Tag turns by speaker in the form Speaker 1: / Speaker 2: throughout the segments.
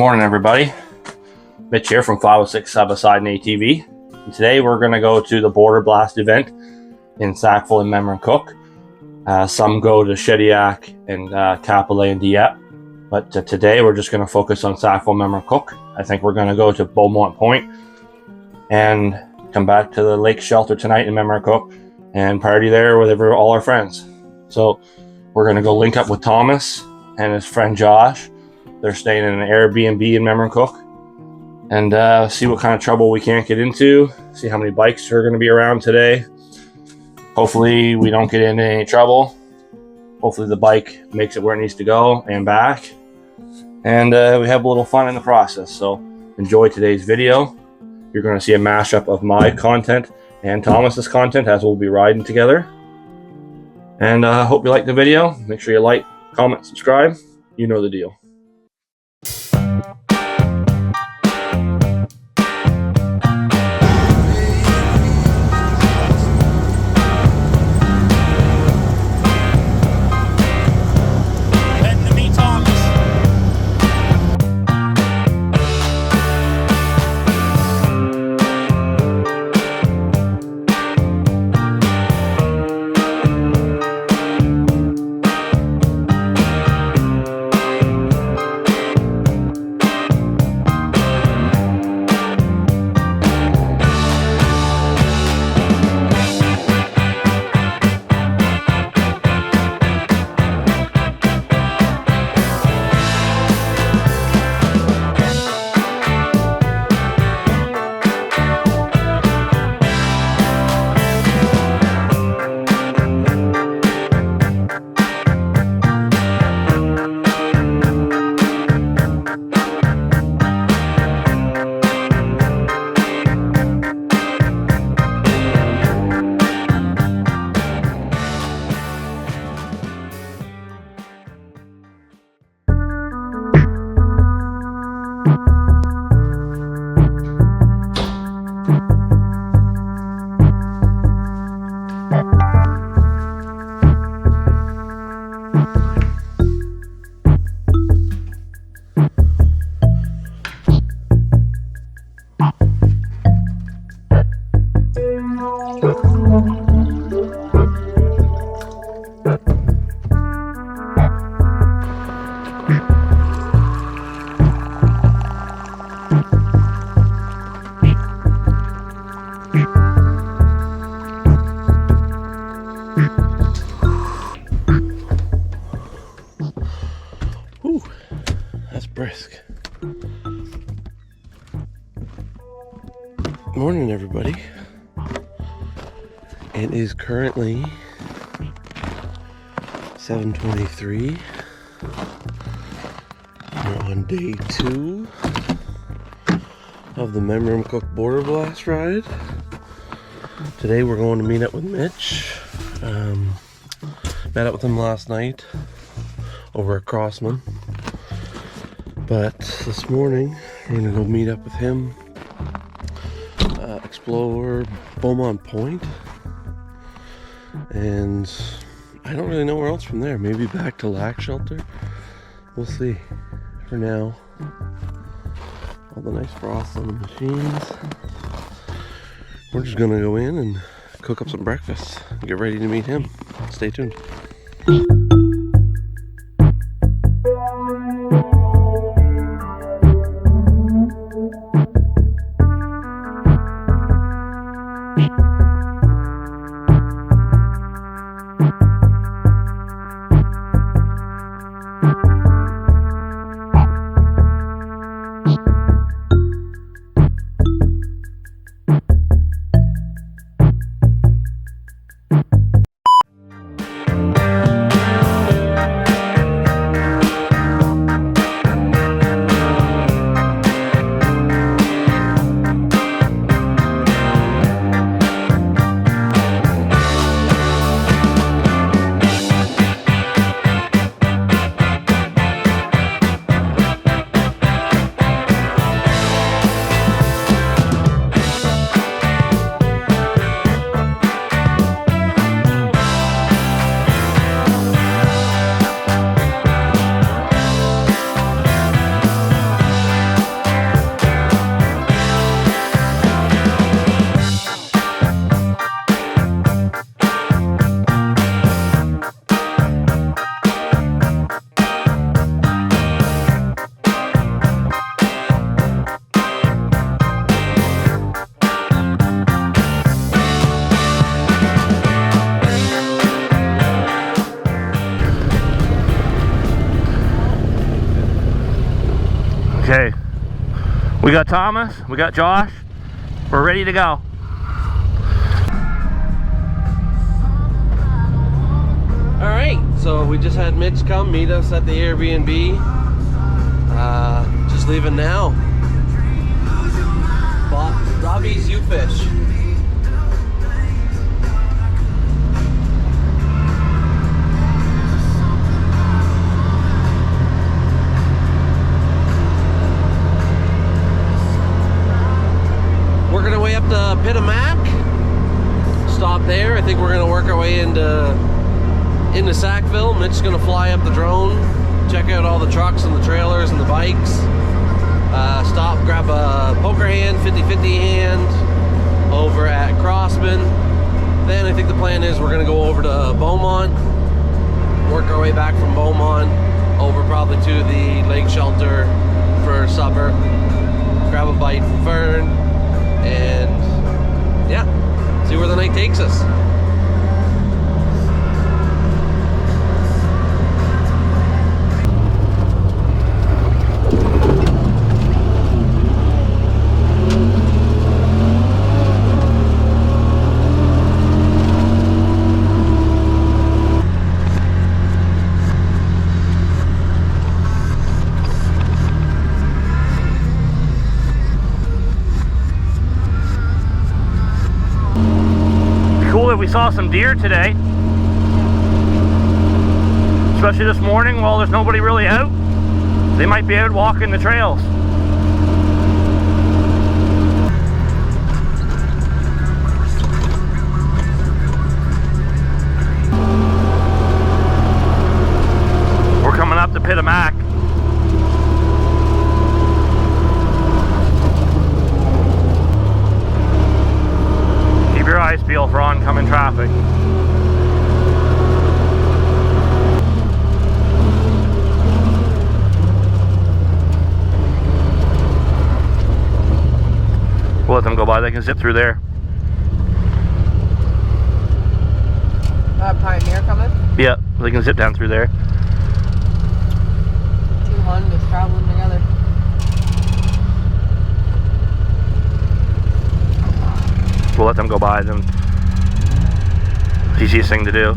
Speaker 1: morning, everybody. Mitch here from 506SXS ATV. And today we're going to go to the Border Blast event in Sackville and Memramcook. Some go to Pitac and Capelé and Dieppe, but today we're just going to focus on Sackville and Memramcook. I think we're going to go to Beaumont Point and come back to the lake shelter tonight in Memramcook and party there with all our friends. So we're going to go link up with Thomas and his friend Josh. They're staying in an Airbnb in Memramcook, and see what kind of trouble we can't get into, see how many bikes are going to be around today. Hopefully we don't get into any trouble. Hopefully the bike makes it where it needs to go and back, and we have a little fun in the process. So enjoy today's video. You're going to see a mashup of my content and Thomas's content as we'll be riding together. And hope you like the video. Make sure you like, comment, subscribe. You know the deal. That's brisk. Morning, everybody. It is currently 7:23. We're on day 2 of the Memramcook Border Blast ride. Today we're going to meet up with Mitch. Met up with him last night over at Crossman. But this morning, we're going to go meet up with him, explore Beaumont Point, and I don't really know where else from there. Maybe back to Lac Shelter. We'll see. For now, all the nice frost on the machines. We're just going to go in and cook up some breakfast and get ready to meet him. Stay tuned. We got Thomas, we got Josh. We're ready to go.
Speaker 2: Alright, so we just had Mitch come meet us at the Airbnb. Just leaving now. Robbie's U-Fish. Working our way up to Pitac. Stop there. I think we're gonna work our way into Sackville. Mitch's gonna fly up the drone, check out all the trucks and the trailers and the bikes. Stop, grab a poker hand, 50-50 hand over at Crossman. Then I think the plan is we're gonna go over to Beaumont, work our way back from Beaumont over probably to the lake shelter for supper, grab a bite from Fern, and yeah, see where the night takes us.
Speaker 1: We saw some deer today, especially this morning while there's nobody really out. They might be out walking the trails. We're coming up to Pitac. Your eyes peeled for oncoming traffic. We'll let them go by. They can zip through there.
Speaker 3: Pioneer coming?
Speaker 1: Yeah, they can zip down through there.
Speaker 3: 2 Hondas traveling together.
Speaker 1: We'll let them go by them. It's the easiest thing to do.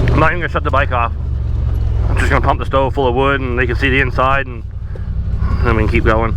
Speaker 1: I'm not even gonna shut the bike off. I'm just gonna pump the stove full of wood and they can see the inside, and then we can keep going.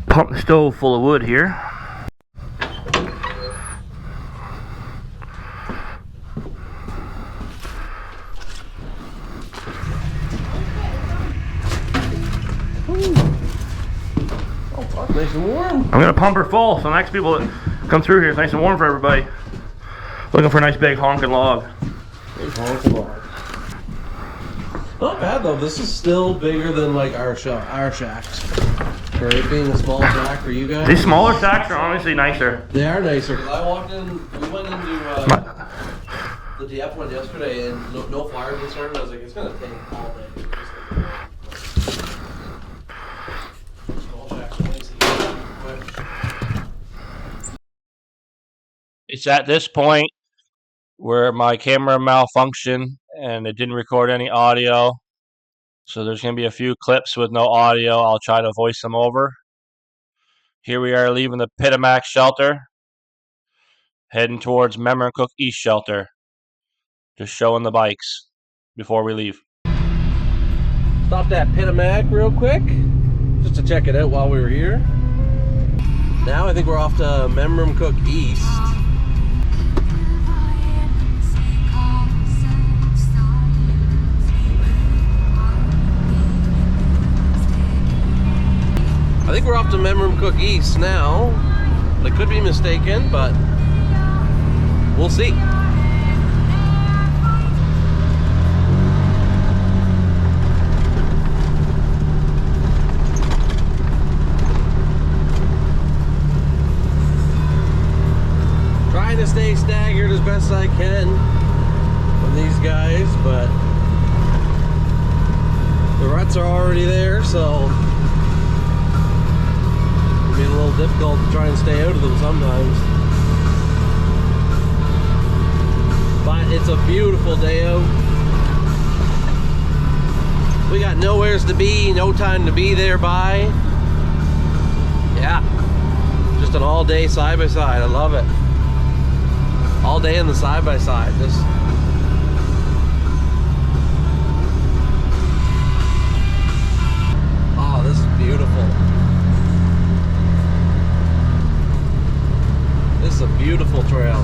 Speaker 1: Pump the stove full of wood here.
Speaker 2: Nice and warm.
Speaker 1: I'm gonna pump her full so next people that come through here, it's nice and warm for everybody. Looking for a nice big honking log.
Speaker 2: Big honking log. Not bad though. This is still bigger than like our shacks. For it being a small shack for you guys.
Speaker 1: These smaller shacks are honestly nicer.
Speaker 2: They are nicer. I walked in. We went into the DF one yesterday, and no fire concern. I was like, it's gonna take all day. Small shacks are nice and quick.
Speaker 1: It's at this point where my camera malfunctioned and it didn't record any audio. So there's going to be a few clips with no audio. I'll try to voice them over. Here we are leaving the Pitac shelter, heading towards Memramcook East shelter. Just showing the bikes before we leave.
Speaker 2: Stopped at Pitac real quick, just to check it out while we were here. Now I think we're off to Memramcook East. I think we're off to Memramcook East now. I could be mistaken, but we'll see. Trying to stay staggered as best I can from these guys, but the ruts are already there, so a little difficult to try and stay out of them sometimes. But it's a beautiful day out. We got nowheres to be, no time to be there by. Yeah, just an all day side by side. I love it. All day in the side by side. Oh, this is beautiful. This is a beautiful trail.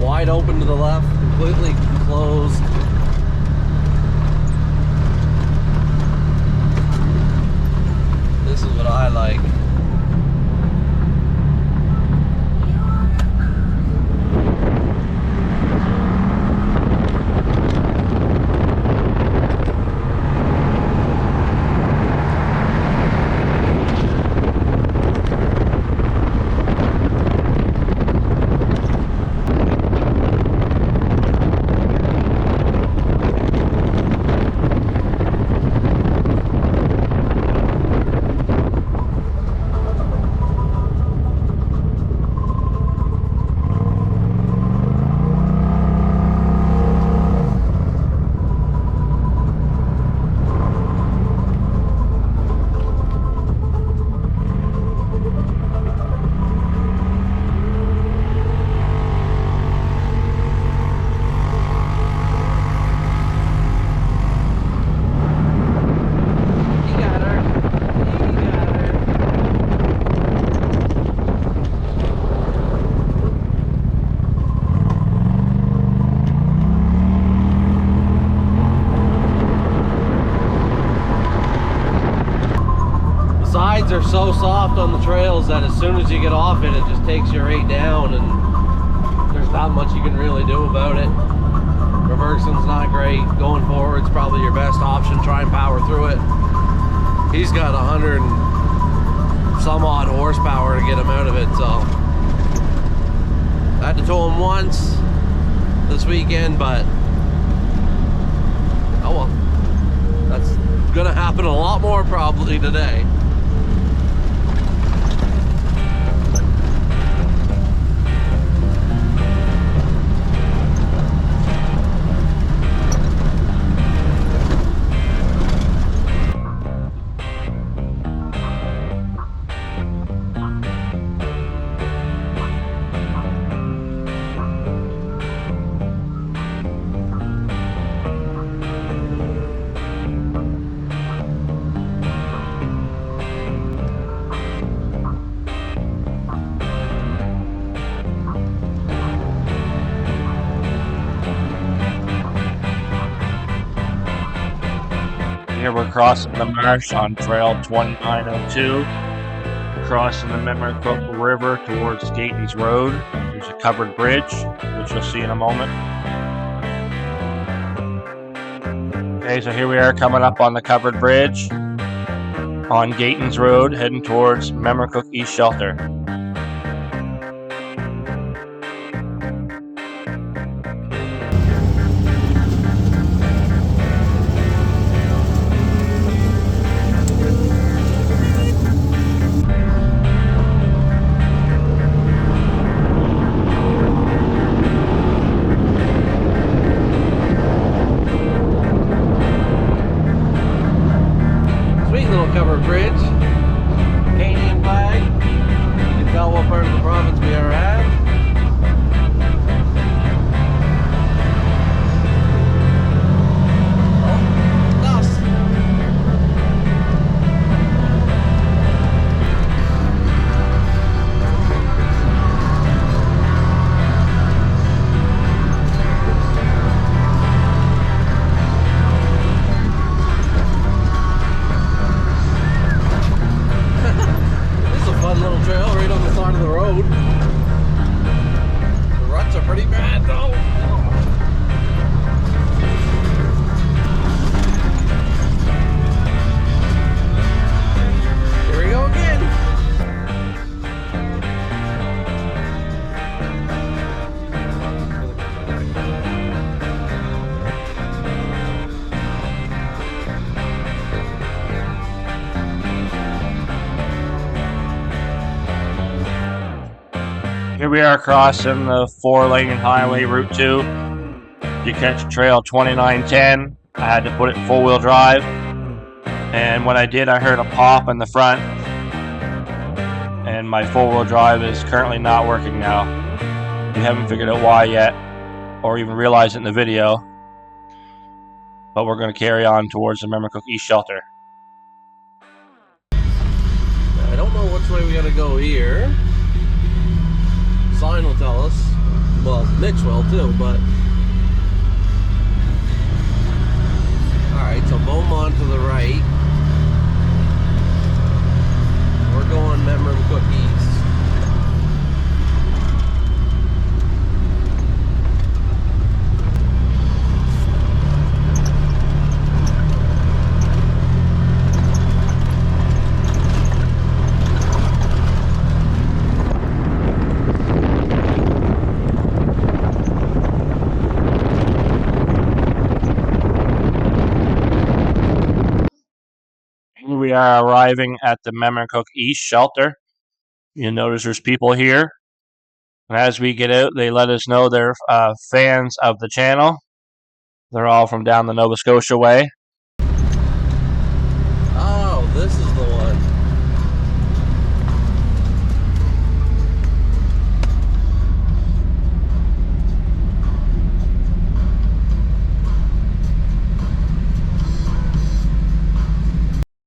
Speaker 2: Wide open to the left, completely closed. This is what I like. Are so soft on the trails that as soon as you get off it, it just takes you right down, and there's not much you can really do about it. Reversing's not great. Going forward's probably your best option. Try and power through it. He's got 100 and some odd horsepower to get him out of it, so I had to tow him once this weekend, but oh well. That's gonna happen a lot more probably today.
Speaker 1: Here we're crossing the marsh on Trail 2902, crossing the Memramcook River towards Gatens Road. There's a covered bridge, which you'll see in a moment. Okay, so here we are coming up on the covered bridge on Gatens Road, heading towards Memramcook East Shelter.
Speaker 2: covered bridge. Canadian flag. You can tell what part of the province we are at. Oh, dust. Little trail right on the side of the road. The ruts are pretty bad though. Here we go again.
Speaker 1: Here we are crossing the 4-lane highway Route 2 to catch trail 2910. I had to put it in 4-wheel drive, and when I did, I heard a pop in the front, and my 4-wheel drive is currently not working now. We haven't figured out why yet, or even realized it in the video, but we're going to carry on towards the Memramcook East shelter.
Speaker 2: I don't know which way we gotta go here. Sign will tell us. Well, Mitch will too, but... Alright, so Beaumont to the right. We're going Memramcook East.
Speaker 1: We are arriving at the Memramcook East shelter. You'll notice there's people here. And as we get out, they let us know they're fans of the channel. They're all from down the Nova Scotia way.
Speaker 2: Oh, this is the one.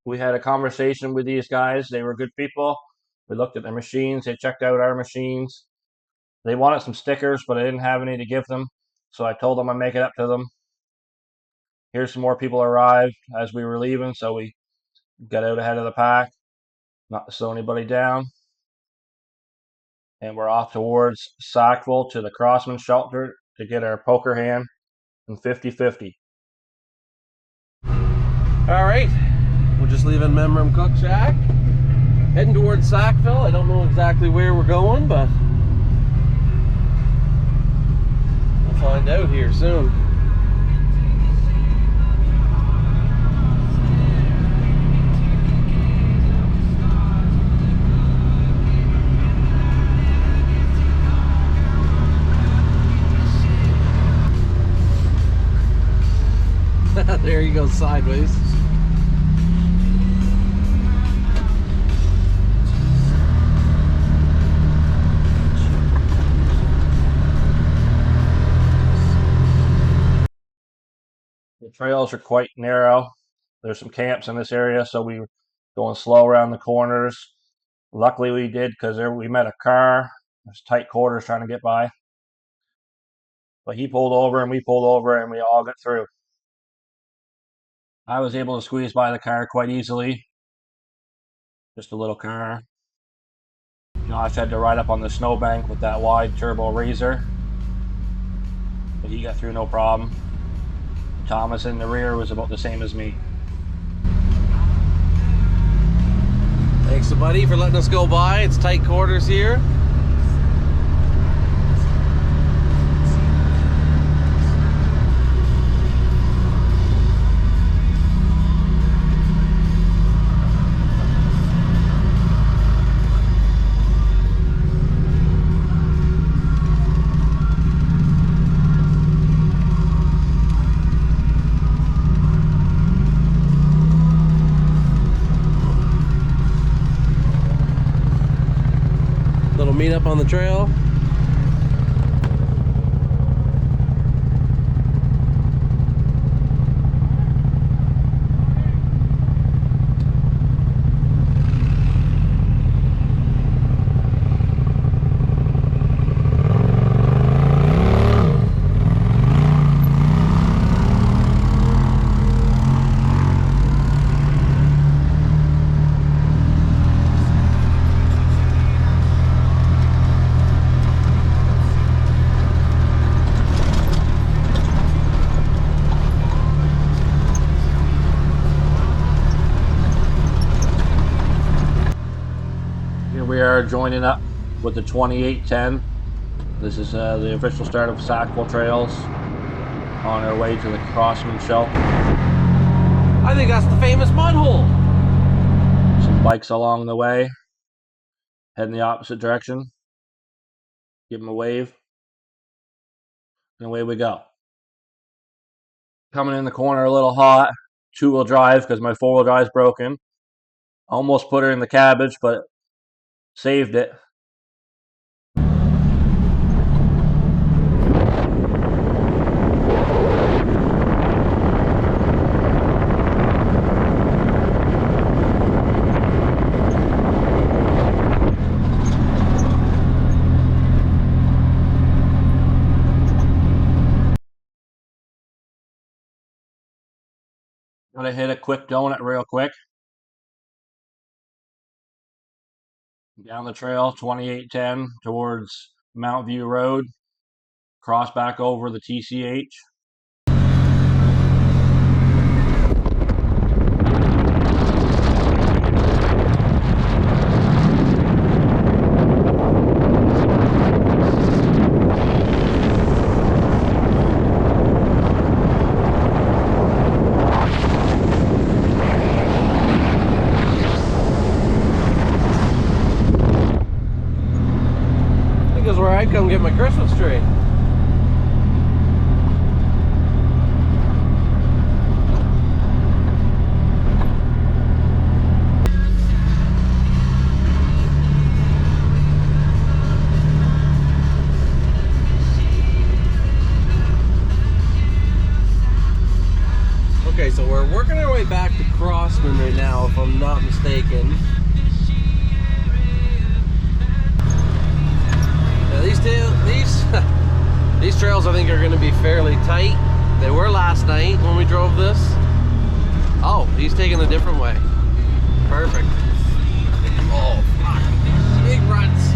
Speaker 1: We had a conversation with these guys. They were good people. We looked at their machines. They checked out our machines. They wanted some stickers, but I didn't have any to give them. So I told them I'd make it up to them. Here's some more people arrived as we were leaving, so we got out ahead of the pack, not to slow anybody down. And we're off towards Sackville to the Crossman shelter to get our poker hand and 50-50.
Speaker 2: Alright. We're just leaving Memramcook Shack, heading towards Sackville. I don't know exactly where we're going, but we'll find out here soon. There he goes sideways.
Speaker 1: The trails are quite narrow. There's some camps in this area, so we were going slow around the corners. Luckily we did, because we met a car. There's tight quarters trying to get by. But he pulled over and we pulled over and we all got through. I was able to squeeze by the car quite easily. Just a little car. Josh had to ride up on the snowbank with that wide turbo razor, but he got through no problem. Thomas in the rear was about the same as me.
Speaker 2: Thanks, buddy, for letting us go by. It's tight quarters here. meet up on the trail.
Speaker 1: We are joining up with the 2810. This is the official start of Sackville Trails on our way to the Crossman Shelf.
Speaker 2: I think that's the famous mud hole.
Speaker 1: Some bikes along the way, heading the opposite direction. Give them a wave, and away we go. Coming in the corner a little hot, two-wheel drive because my four-wheel drive's broken. Almost put her in the cabbage, but saved it. Gonna hit a quick donut real quick. Down the trail, 2810 towards Mount View Road. Cross back over the TCH.
Speaker 2: Where I come get my Christmas tree. Okay, so we're working our way back to Crossman right now, if I'm not mistaken. These trails I think are going to be fairly tight. They were last night when we drove this. Oh, he's taking a different way. Perfect. Oh, fuck. Big ruts.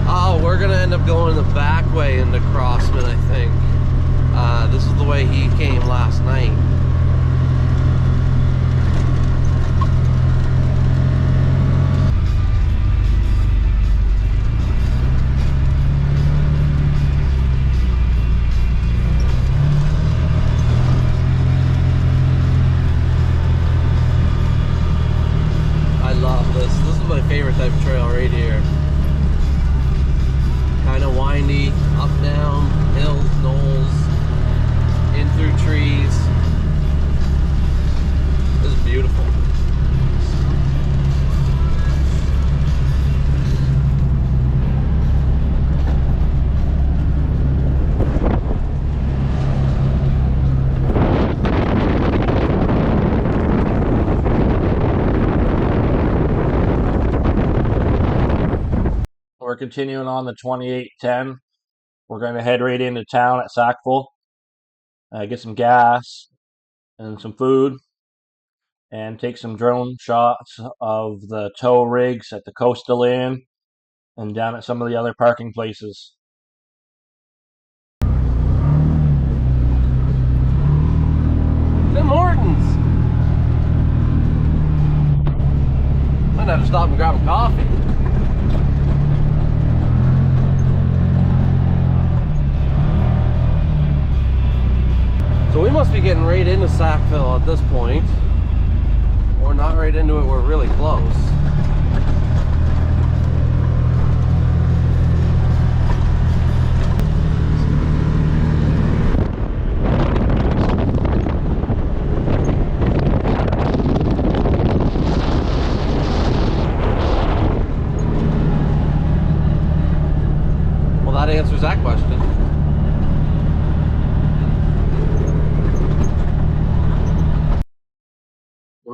Speaker 2: Oh, we're going to end up going the back way into Crossman, I think. This is the way he came last night. Favorite type of trail right here. Kind of windy, up, down, hills, knolls, in through trees. This is beautiful.
Speaker 1: We're continuing on the 2810. We're going to head right into town at Sackville, get some gas and some food, and take some drone shots of the tow rigs at the Coastal Inn and down at some of the other parking places.
Speaker 2: Tim Hortons. Might have to stop and grab a coffee. So we must be getting right into Sackville at this point. Or not right into it, we're really close.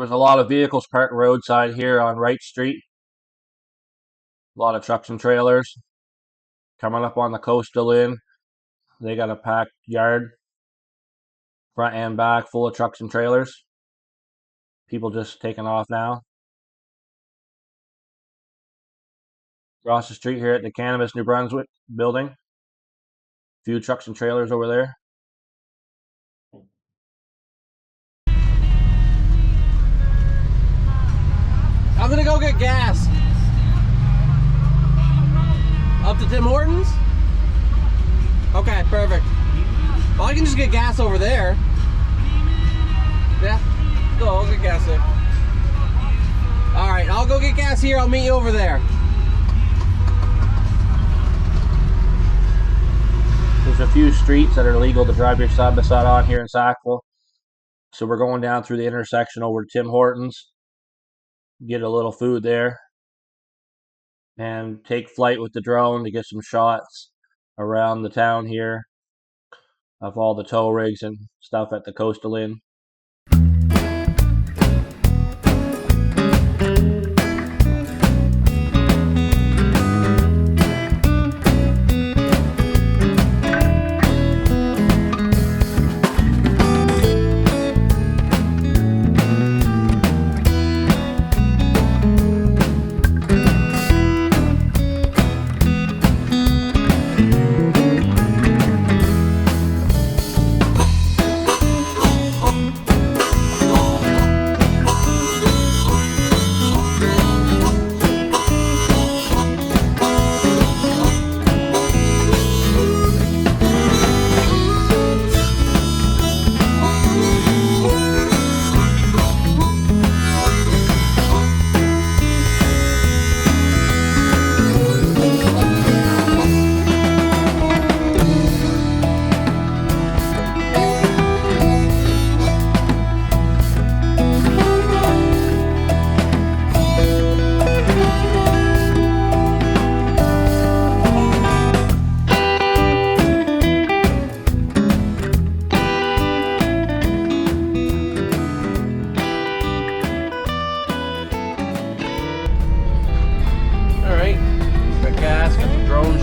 Speaker 1: There's a lot of vehicles parked roadside here on Wright Street. A lot of trucks and trailers coming up on the coastal inn. They got a packed yard, front and back, full of trucks and trailers. People just taking off now. Across the street here at the Cannabis New Brunswick building. A few trucks and trailers over there.
Speaker 2: I'm gonna go get gas. Up to Tim Hortons? Okay, perfect. Well, I can just get gas over there. Yeah, go, I'll get gas there. Alright, I'll go get gas here, I'll meet you over there.
Speaker 1: There's a few streets that are legal to drive your side by side on here in Sackville. So we're going down through the intersection over to Tim Hortons. Get a little food there. And take flight with the drone to get some shots around the town here of all the tow rigs and stuff at the coastal inn.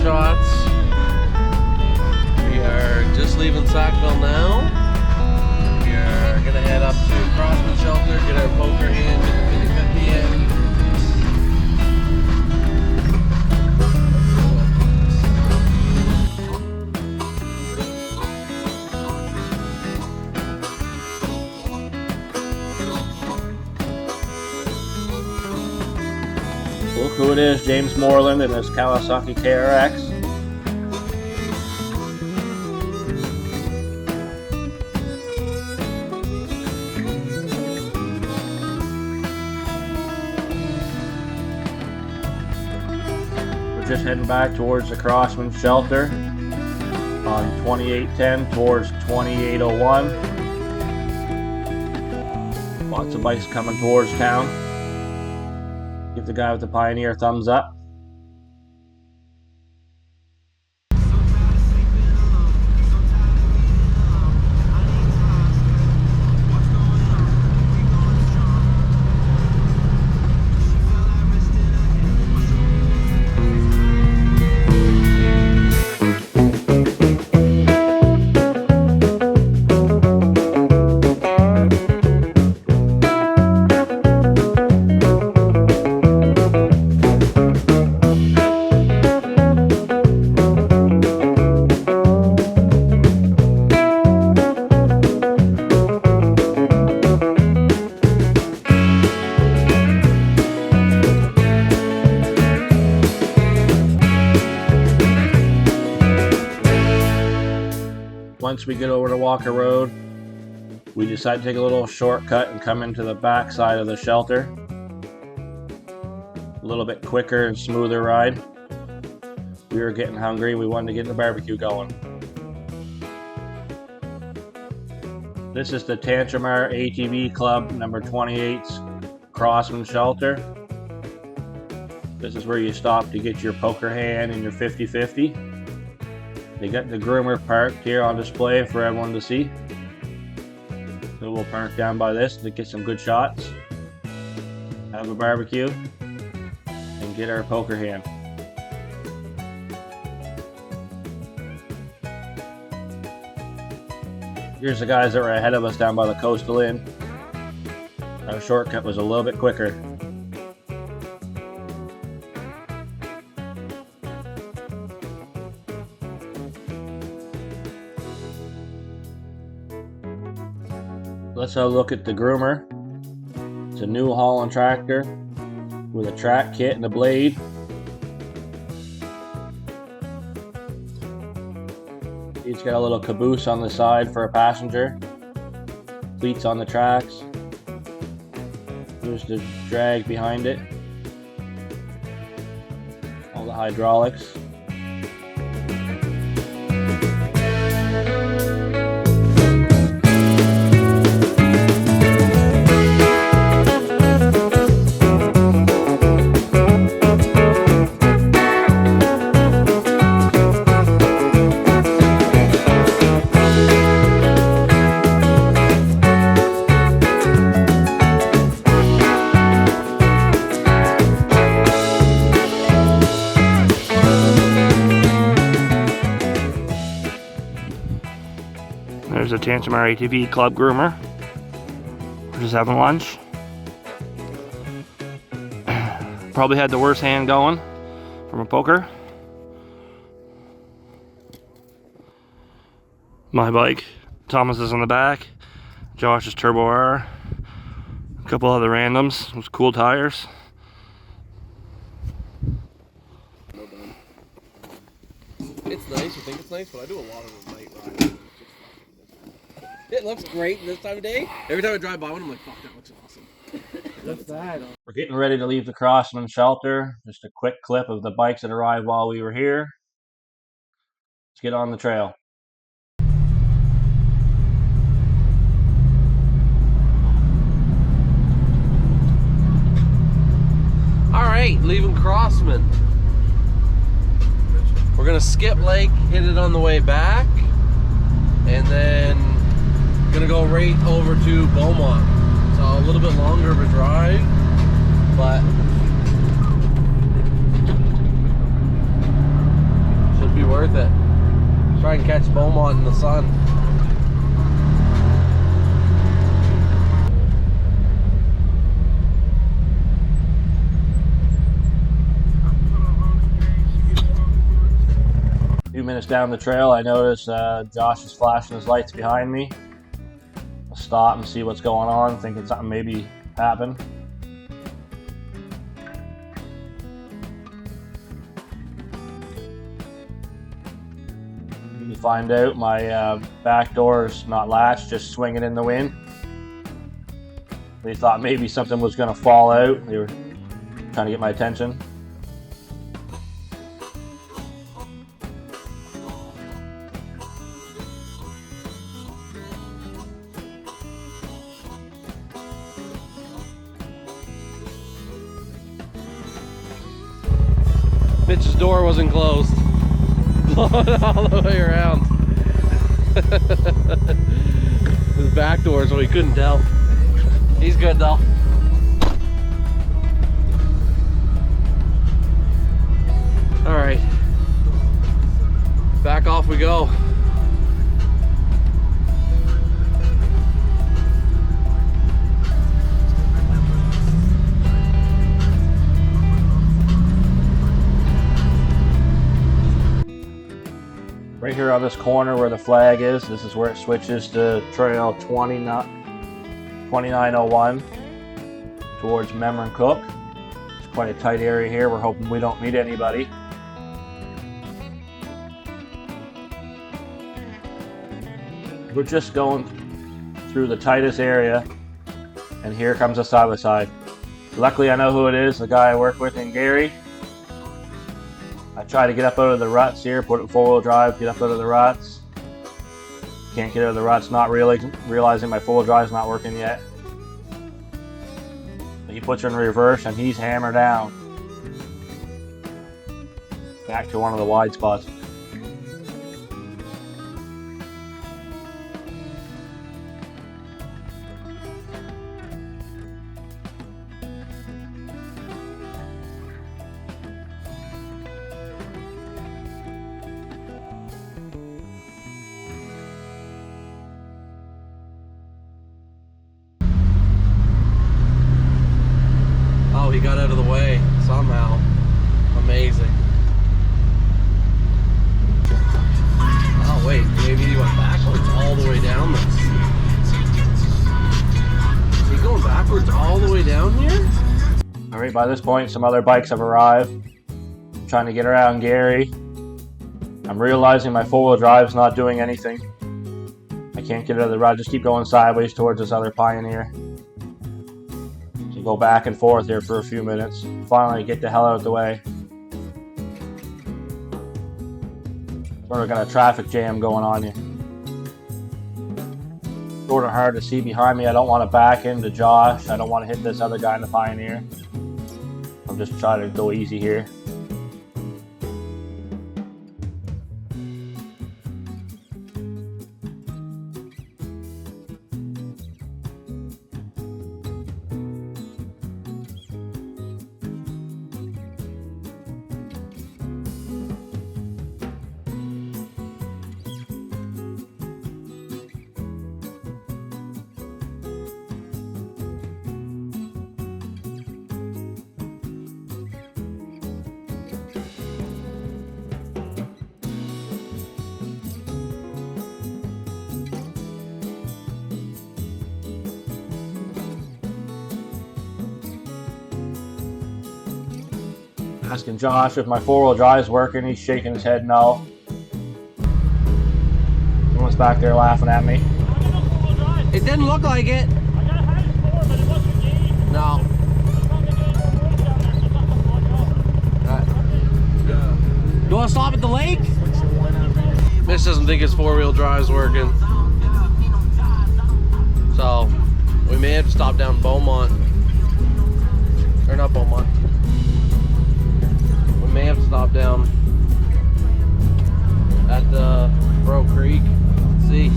Speaker 2: shots. We are just leaving Sackville now. We are going to head up to Crossman Shelter, get our poker in, get the 50 in.
Speaker 1: Look who it is, James Moreland and his Kawasaki KRX. We're just heading back towards the Crossman Shelter on 2810 towards 2801. Lots of bikes coming towards town. Give the guy with the Pioneer a thumbs up. Once we get over to Walker Road, we decide to take a little shortcut and come into the back side of the shelter. A little bit quicker and smoother ride. We were getting hungry, we wanted to get the barbecue going. This is the Tantramar ATV Club number 28's Crossman Shelter. This is where you stop to get your poker hand and your 50-50. They got the groomer parked here on display for everyone to see. So we'll park down by this to get some good shots. have a barbecue, and get our poker hand. Here's the guys that were ahead of us down by the coastal inn. Our shortcut was a little bit quicker. Let's have a look at the groomer. It's a New Holland tractor with a track kit and a blade. It's got a little caboose on the side for a passenger. Cleats on the tracks. There's the drag behind it. All the hydraulics. There's a Tantamar ATV club groomer. We're just having lunch. Probably had the worst hand going from a poker. My bike. Thomas is on the back. Josh's Turbo R. A couple other randoms with cool tires.
Speaker 2: It's nice, you think it's nice, but I do a lot of night rides. It looks great this time of day. Every time I drive by one, I'm like, fuck, that looks awesome. What's that?
Speaker 1: We're getting ready to leave the Crossman shelter. Just a quick clip of the bikes that arrived while we were here. Let's get on the trail.
Speaker 2: Alright, leaving Crossman. We're gonna skip Lake, hit it on the way back, and then gonna go right over to Beaumont. So a little bit longer of a drive, but should be worth it. Try and catch Beaumont in the sun.
Speaker 1: A few minutes down the trail, I noticed Josh is flashing his lights behind me. I'll stop and see what's going on, thinking something maybe happened. You find out my back door's not latched, just swinging in the wind. They thought maybe something was going to fall out. They were trying to get my attention.
Speaker 2: Mitch's door wasn't closed. Blowing all the way around. His back door, so he couldn't tell. He's good though. Alright. Back off we go.
Speaker 1: Right here on this corner where the flag is, this is where it switches to trail 2901 towards Memramcook. It's quite a tight area here. We're hoping we don't meet anybody. We're just going through the tightest area, and here comes a side-by-side. Luckily I know who it is, the guy I work with named Gary. I try to get up out of the ruts here, put it in four-wheel drive, get up out of the ruts. Can't get out of the ruts, not really realizing my four-wheel drive's not working yet. He puts her in reverse and he's hammered down. Back to one of the wide spots.
Speaker 2: got out of the way somehow. Amazing. Oh wait, maybe he went backwards all the way down this. Is he going backwards all the way down here?
Speaker 1: Alright, by this point some other bikes have arrived. I'm trying to get around Gary. I'm realizing my four-wheel drive's not doing anything. I can't get out of the rut, just keep going sideways towards this other Pioneer. So go back and forth here for a few minutes. Finally get the hell out of the way. Sort of got a traffic jam going on here. Sort of hard to see behind me. I don't want to back into Josh. I don't want to hit this other guy in the Pioneer. I'm just trying to go easy here. Asking Josh if my four-wheel drive is working. He's shaking his head no. Someone's back there laughing at me.
Speaker 2: It didn't look like it. No. Do you want to stop at the lake? Mitch doesn't think his four-wheel drive's working. So, we may have to stop down Beaumont. Or not Beaumont. We may have to stop down at the Bro Creek. Let's see.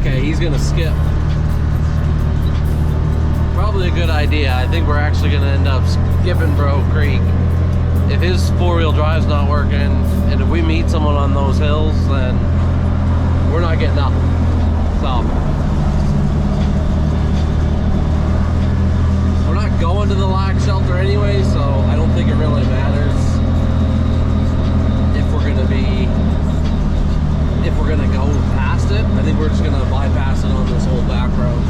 Speaker 2: Okay, he's gonna skip. Probably a good idea. I think we're actually gonna end up skipping Bro Creek. If his four-wheel drive's not working, and if we meet someone on those hills, then we're not getting up. So we're not going to the lack shelter anyway, so I don't think it really matters if we're gonna go past it. I think we're just gonna bypass it on this whole back road.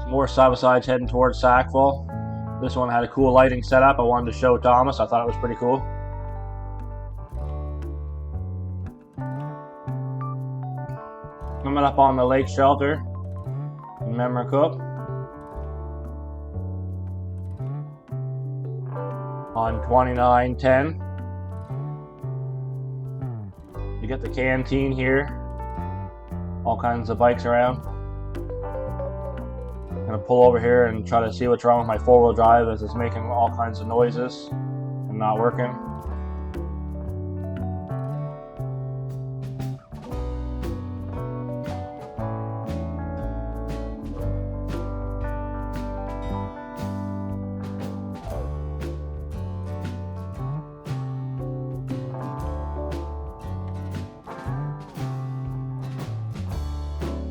Speaker 1: Some more side-by-sides heading towards Sackville. This one had a cool lighting setup. I wanted to show Thomas. I thought it was pretty cool. Coming up on the lake shelter in Memramcook. On 2910. You get the canteen here. All kinds of bikes around. I'm gonna pull over here and try to see what's wrong with my four-wheel drive as it's making all kinds of noises and not working.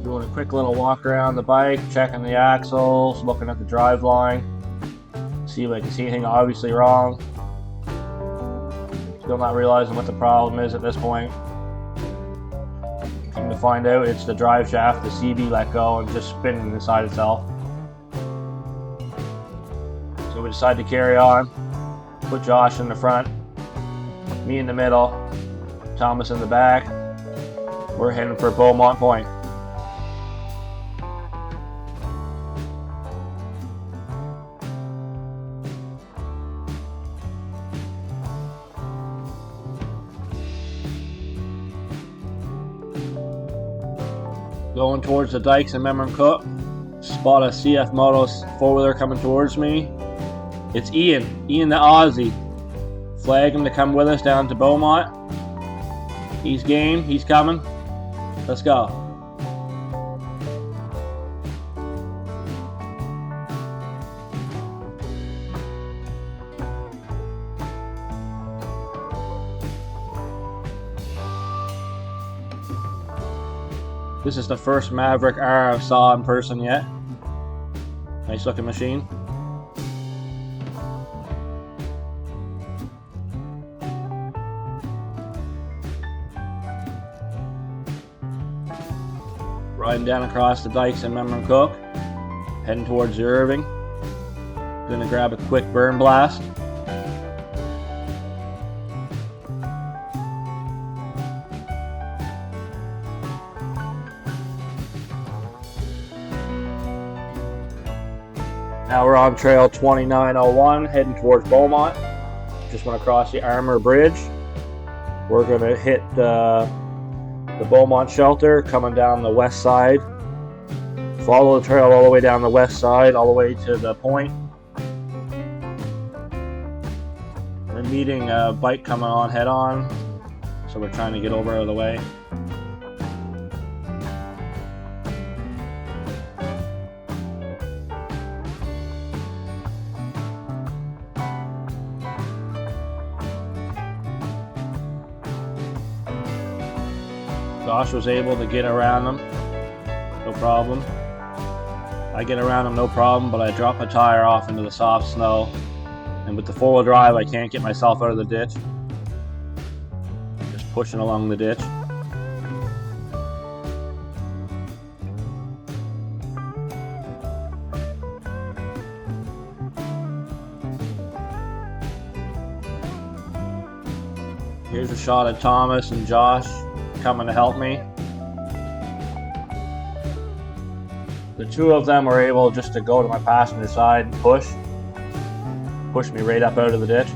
Speaker 1: Doing a quick little walk around the bike, checking the axles, looking at the drive line, see if I can see anything obviously wrong. Still not realizing what the problem is at this point. Come to find out, it's the drive shaft, the CB let go and just spinning inside itself. So we decided to carry on, put Josh in the front, me in the middle, Thomas in the back. We're heading for Beaumont Point. Going towards the dikes in Memramcook.
Speaker 4: Spot a CF Motos 4-wheeler coming towards me. It's Ian the Aussie. Flag him to come with us down to Beaumont. He's game, he's coming. Let's go. This is the first Maverick R I've saw in person yet. Nice looking machine. Riding down across the dikes in Memramcook, heading towards the Irving. Gonna grab a quick burn blast. Now we're on trail 2901 heading towards Beaumont. Just went across the Armour Bridge. We're gonna hit the Beaumont shelter coming down the west side. Follow the trail all the way down the west side, all the way to the point. We're meeting a bike coming on head on, so we're trying to get over out of the way. Josh was able to get around them, no problem. I get around them, no problem, but I drop a tire off into the soft snow, and with the 4-wheel drive, I can't get myself out of the ditch. Just pushing along the ditch. Here's a shot of Thomas and Josh coming to help me. The two of them were able just to go to my passenger side and push me right up out of the ditch.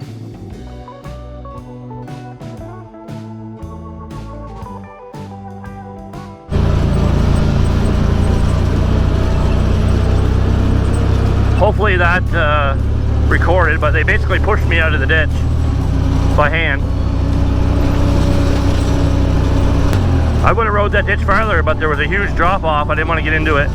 Speaker 1: Hopefully that recorded, but they basically pushed me out of the ditch by hand. I would have rode that ditch farther, but there was a huge drop off. I didn't want to get into it.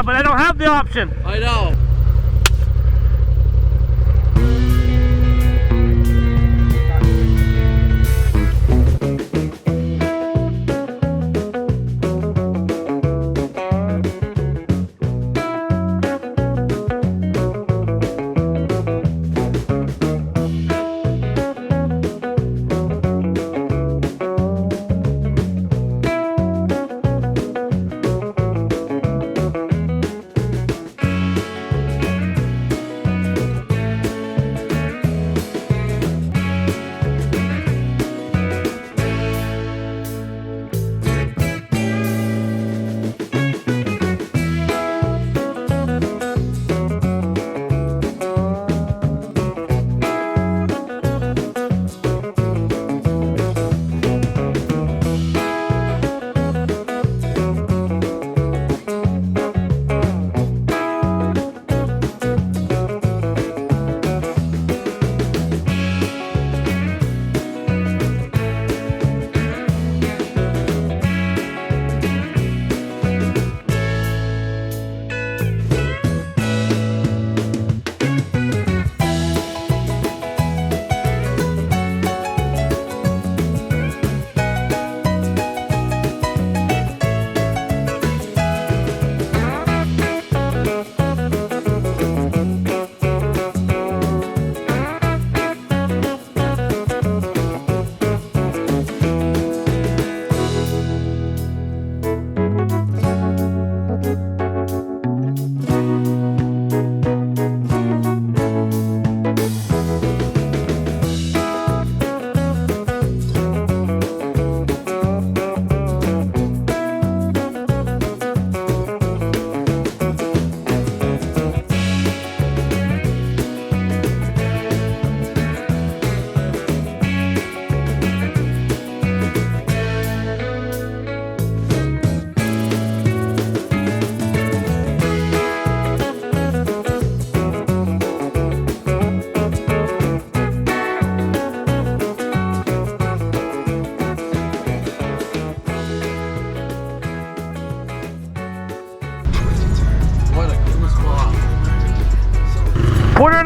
Speaker 1: But I don't have the option.
Speaker 2: I know.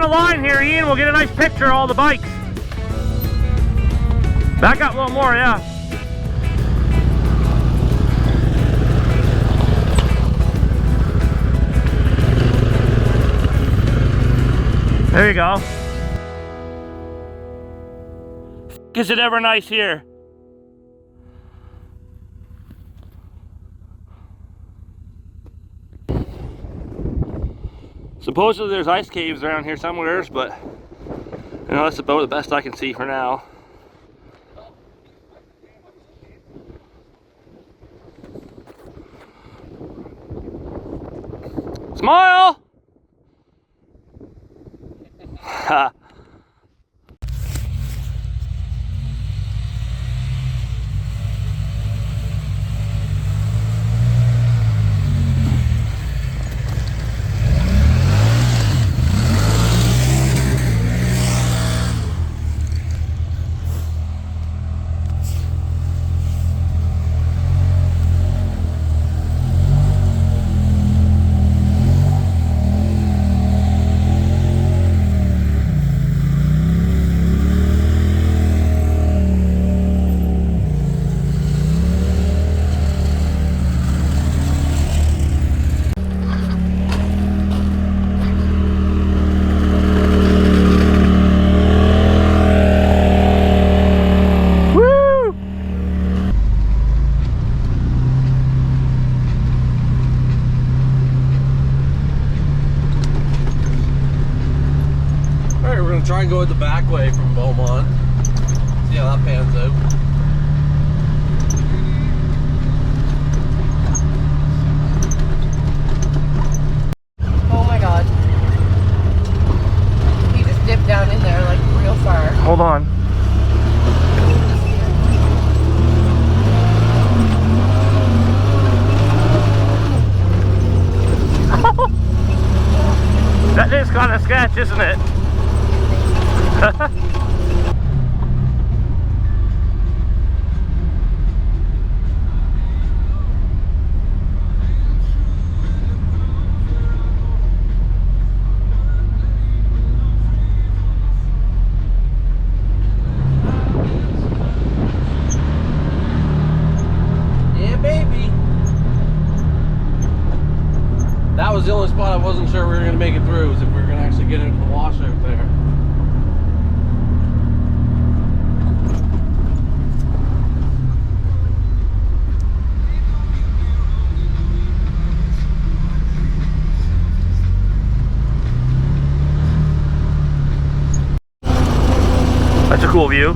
Speaker 1: the line here, Ian. We'll get a nice picture of all the bikes. Back up a little more, yeah. There you go. Is it ever nice here? Supposedly there's ice caves around here somewhere, but you know, that's about the best I can see for now. Smile! Ha.
Speaker 2: Try and go the back way from Beaumont. See how that pans out.
Speaker 3: Oh my god. He just dipped down in there like real far.
Speaker 1: Hold on. That is kind of sketch, isn't it?
Speaker 2: Yeah, baby. That was the only spot I wasn't sure we were going to make it through, is if we were going to actually get into the washout there.
Speaker 1: That's a cool view.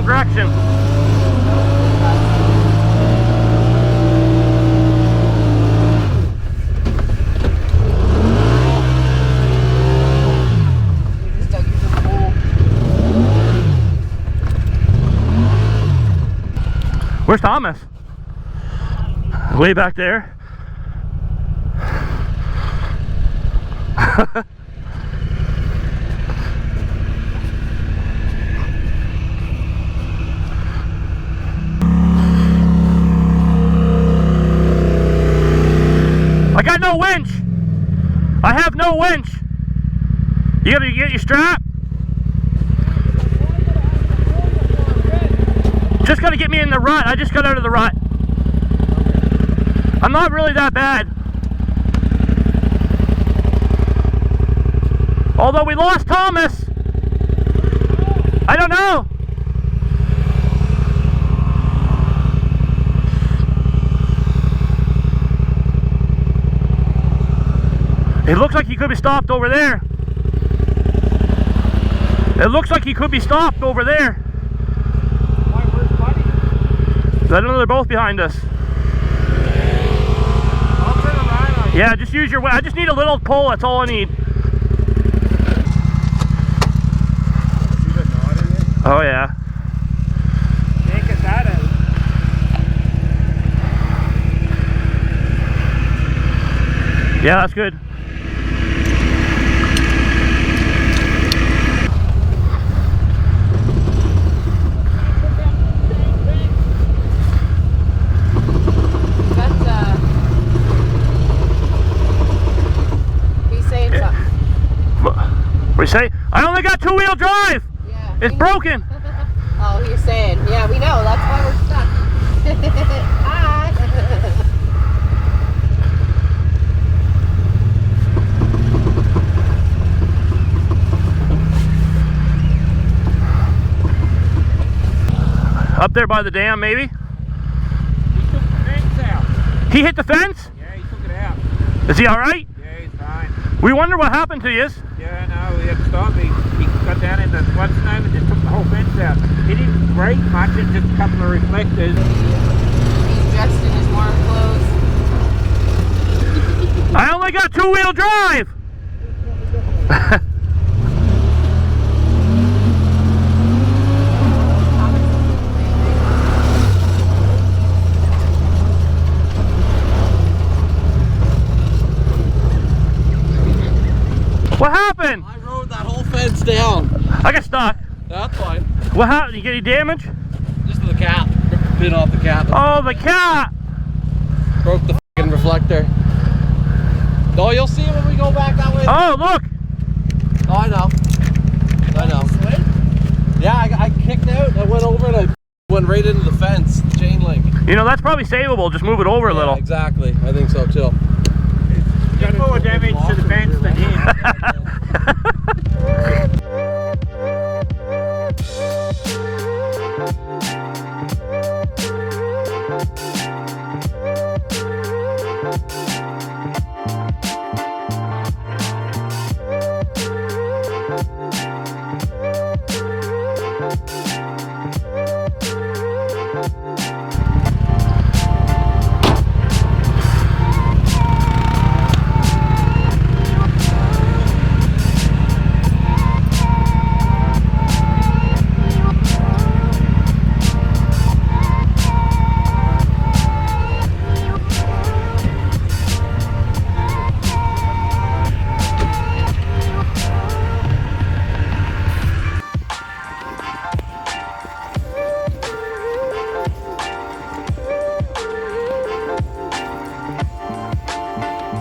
Speaker 1: wrong direction. Where's Thomas? Way back there. I got no winch. I have no winch. You gotta get your strap. Just gotta get me in the rut. I just got out of the rut. I'm not really that bad. Although we lost Thomas. I don't know. It looks like he could be stopped over there. It looks like he could be stopped over there. I don't know, they're both behind us.
Speaker 5: I'll turn around on you.
Speaker 1: Yeah, just use your way. I just need a little pull, that's all I need.
Speaker 5: See the knot in it?
Speaker 1: Oh yeah.
Speaker 5: Can't get that out.
Speaker 1: Yeah, that's good. What do you say? I only got two-wheel drive!
Speaker 3: Yeah.
Speaker 1: It's broken!
Speaker 3: Oh, you're saying. Yeah, we know. That's why we're stuck. Hi.
Speaker 5: He
Speaker 1: Up there by the dam, maybe?
Speaker 5: took the fence out.
Speaker 1: He hit the fence?
Speaker 5: Yeah, he took it out.
Speaker 1: Is he alright?
Speaker 5: Yeah, he's fine.
Speaker 1: We wonder what happened to you.
Speaker 5: Yeah, no, we had to stop. He got down in the what's the name and just took the whole fence out. He didn't break much, it's just a couple of reflectors.
Speaker 3: He's dressed in his warm clothes.
Speaker 1: I only got two-wheel drive! What happened?
Speaker 2: I rode that whole fence down.
Speaker 1: I got stuck.
Speaker 2: That's fine.
Speaker 1: What happened? You get any damage?
Speaker 2: Just the cap. Ripped the pin off the cap.
Speaker 1: Oh, the cat!
Speaker 2: Broke the fucking reflector. Oh, you'll see it when we go back that way.
Speaker 1: Oh, look!
Speaker 2: Oh, I know. I know. Yeah, I kicked out. I went over and I went right into the fence, the chain link.
Speaker 1: You know, that's probably savable. Just move it over a little.
Speaker 2: Yeah, exactly. I think so too.
Speaker 5: Got more damage to the fence than him.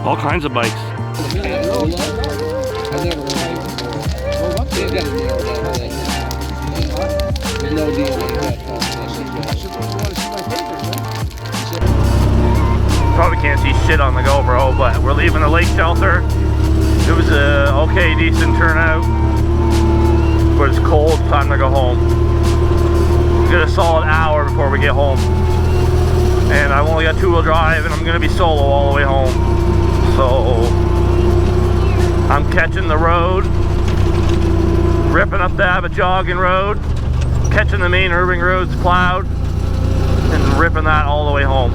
Speaker 1: All kinds of bikes. Probably can't see shit on the GoPro, but we're leaving the lake shelter. It was a okay, decent turnout, but it's cold, time to go home. We got a solid hour before we get home. And I've only got two-wheel drive and I'm gonna be solo all the way home. So I'm catching the road, ripping up the jogging road, catching the main Irving roads plowed and ripping that all the way home.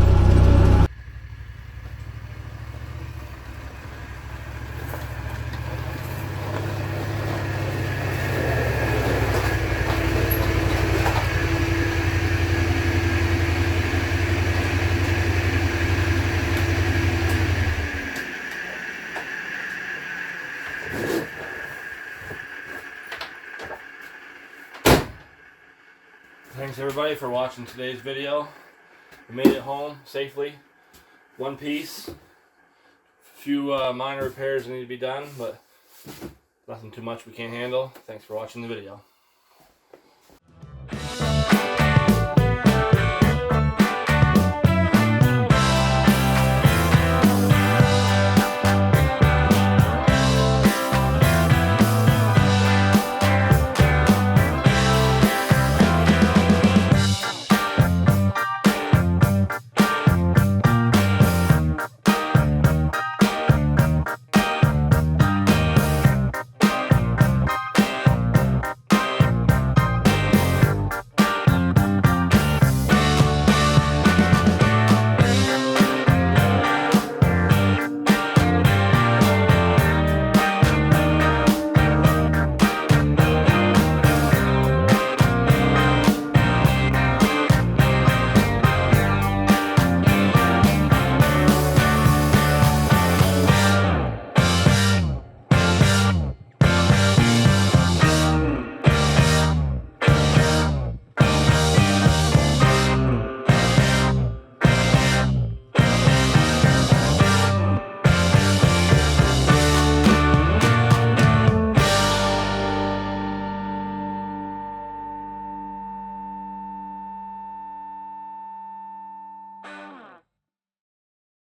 Speaker 1: Thanks everybody for watching today's video. We made it home safely. One piece. A few minor repairs need to be done, but nothing too much we can't handle. Thanks for watching the video.